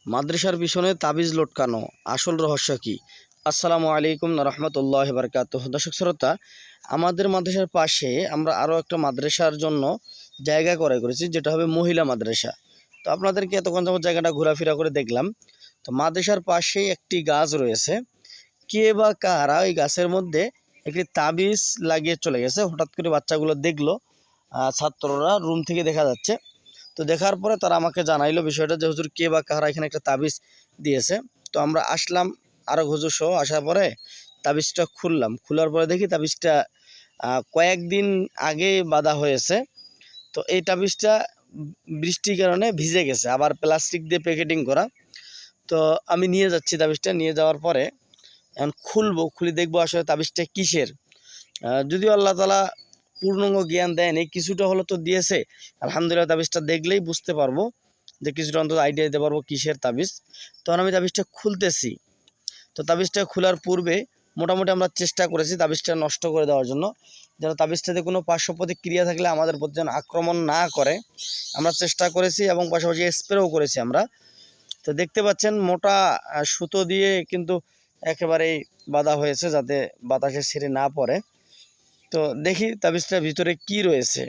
মাদ্রাসার পিছনে তাবিজ লটকানো আসল রহস্য কি? আসসালামু আলাইকুম রহমতুল্লাহ বারকাতুহ। দর্শক শ্রোতা, আমাদের মাদ্রাসার পাশে আমরা আরও একটা মাদ্রাসার জন্য জায়গা ক্রয় করেছি, যেটা হবে মহিলা মাদ্রাসা। তো আপনাদেরকে এতক্ষণ যাবত জায়গাটা ঘোরাফেরা করে দেখলাম। তো মাদ্রাসার পাশেই একটি গাছ রয়েছে। কে বা কারা ওই গাছের মধ্যে একটি তাবিজ লাগিয়ে চলে গেছে। হঠাৎ করে বাচ্চাগুলো দেখলো, ছাত্ররা রুম থেকে দেখা যাচ্ছে। তো দেখার পরে তারা আমাকে জানাইলো বিষয়টা, যে হুজুর কে বা কারা এখানে একটা তাবিজ দিয়েছে। তো আমরা আসলাম আরো হুজুর সহ। আসার পরে তাবিজটা খুললাম। খোলার পরে দেখি তাবিজটা কয়েকদিন আগে বাঁধা হয়েছে। তো এই তাবিজটা বৃষ্টির কারণে ভিজে গেছে, আবার প্লাস্টিক দিয়ে প্যাকেটিং করা। তো আমি নিয়ে যাচ্ছি তাবিজটা। নিয়ে যাওয়ার পরে এখন খুলে দেখবো আসলে তাবিজটা কিসের। যদিও আল্লাহ তাআলা পূর্ণাঙ্গ জ্ঞান দেয়নি, কিছুটা হলো তো দিয়েছে। আলহামদুলিল্লাহ, তাবিজটা দেখলেই বুঝতে পারবো, যে কিছুটা অন্তত আইডিয়া দিতে পারবো কিসের তাবিজ। তখন আমি তাবিজটা খুলতেছি। তো তাবিজটা খোলার পূর্বে মোটামুটি আমরা চেষ্টা করেছি তাবিজটা নষ্ট করে দেওয়ার জন্য, যেন তাবিজটাতে কোনো পার্শ্ব প্রতিক্রিয়া থাকলে আমাদের প্রতি যেন আক্রমণ না করে। আমরা চেষ্টা করেছি এবং পাশাপাশি স্প্রেও করেছি আমরা। তো দেখতে পাচ্ছেন মোটা সুতো দিয়ে কিন্তু একেবারেই বাঁধা হয়েছে, যাতে বাতাসে ছিঁড়ে না পড়ে। তো দেখি তাবিজটার ভিতরে কি রয়েছে।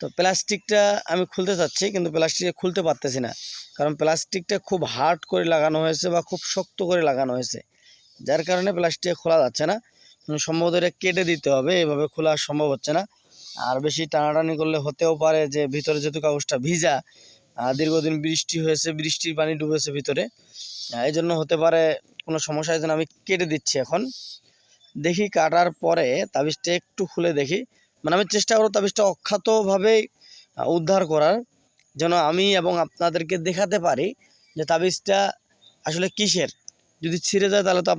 তো প্লাস্টিকটা আমি খুলতে চাচ্ছি, কিন্তু প্লাস্টিকটা খুলতে পারতেছি না, কারণ প্লাস্টিকটা খুব হার্ড করে লাগানো হয়েছে বা খুব শক্ত করে লাগানো হয়েছে, যার কারণে প্লাস্টিক খোলা যাচ্ছে না। সম্ভবত এটা কেটে দিতে হবে, এভাবে খোলা সম্ভব হচ্ছে না। আর বেশি টানাটানি করলে হতেও পারে যে ভিতরে যেহেতু কাগজটা ভিজা, দীর্ঘদিন বৃষ্টি হয়েছে, বৃষ্টির পানি ডুবেছে ভিতরে, এই জন্য হতে পারে কোনো সমস্যা। এই জন্য আমি কেটে দিচ্ছি এখন। দেখি কাটার পরে তাবিজটা একটু খুলে দেখি, মানে আমি চেষ্টা করব তাবিজটা অক্ষতভাবে উদ্ধার করার, যেন আমি এবং আপনাদেরকে দেখাতে পারি যে তাবিজটা আসলে কিসের। যদি ছিঁড়ে যায় তাহলে তো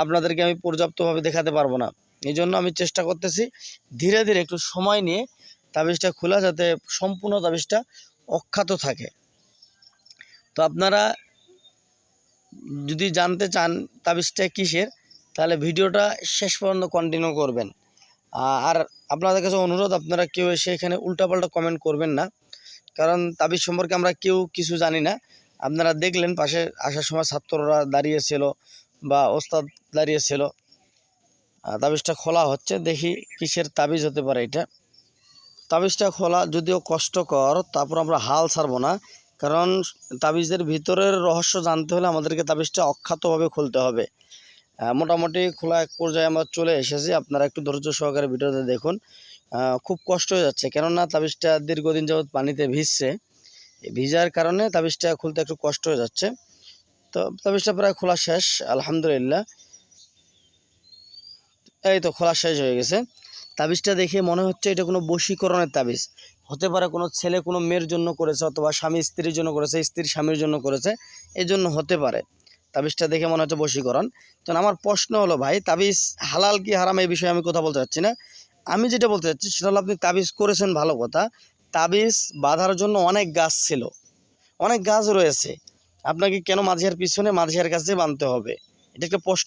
আপনাদেরকে আমি পর্যাপ্তভাবে দেখাতে পারবো না। এই জন্য আমি চেষ্টা করতেছি ধীরে ধীরে একটু সময় নিয়ে তাবিজটা খোলা, যাতে সম্পূর্ণ তাবিজটা অক্ষত থাকে। তো আপনারা যদি জানতে চান তাবিজটা কিসের, তাহলে ভিডিওটা শেষ পর্যন্ত কন্টিনিউ করবেন। আর আপনাদের কাছে অনুরোধ, আপনারা কেউ এসে এখানে উল্টাপাল্টা কমেন্ট করবেন না, কারণ তাবিজ সম্পর্কে আমরা কেউ কিছু জানি না। আপনারা দেখলেন পাশে আসার সময় ছাত্ররা দাঁড়িয়েছিল বা ওস্তাদ দাঁড়িয়েছিল। তাবিজটা খোলা হচ্ছে, দেখি কিসের তাবিজ হতে পারে এটা। তাবিজটা খোলা যদিও কষ্টকর, তারপর আমরা হাল ছাড়বো না, কারণ তাবিজের ভিতরের রহস্য জানতে হলে আমাদেরকে তাবিজটা অক্ষতভাবে খুলতে হবে। মোটামুটি খোলা এক পর্যায়ে আমরা চলে এসেছি। আপনারা একটু ধৈর্য সহকারে ভিডিওতে দেখুন। খুব কষ্ট হয়ে যাচ্ছে, কেননা তাবিজটা দীর্ঘদিন যাবৎ পানিতে ভিজছে। ভিজার কারণে তাবিজটা খুলতে একটু কষ্ট হয়ে যাচ্ছে। তো তাবিজটা প্রায় খোলা শেষ, আলহামদুলিল্লাহ। এই তো খোলা শেষ হয়ে গেছে। তাবিজটা দেখে মনে হচ্ছে এটা কোনো বশীকরণের তাবিজ হতে পারে। কোনো ছেলে কোনো মেয়ের জন্য করেছে, অথবা স্বামী স্ত্রীর জন্য করেছে, স্ত্রী স্বামীর জন্য করেছে, এই জন্য হতে পারে। তাবিজটা দেখে মনে হচ্ছে বশীকরণ। তো আমার প্রশ্ন হলো, ভাই তাবিজ হালাল কি হারাম এই বিষয়ে আমি কথা বলতে চাচ্ছি না। আমি যেটা বলতে চাচ্ছি সেটা হলো, আপনি তাবিজ করেছেন ভালো কথা। তাবিজ বাঁধার জন্য অনেক গাছ ছিল, অনেক গাছ রয়েছে, আপনাকে কেন মাঝিয়ার পিছনে মাঝিয়ার কাছে বাঁধতে হবে? এটা একটা প্রশ্ন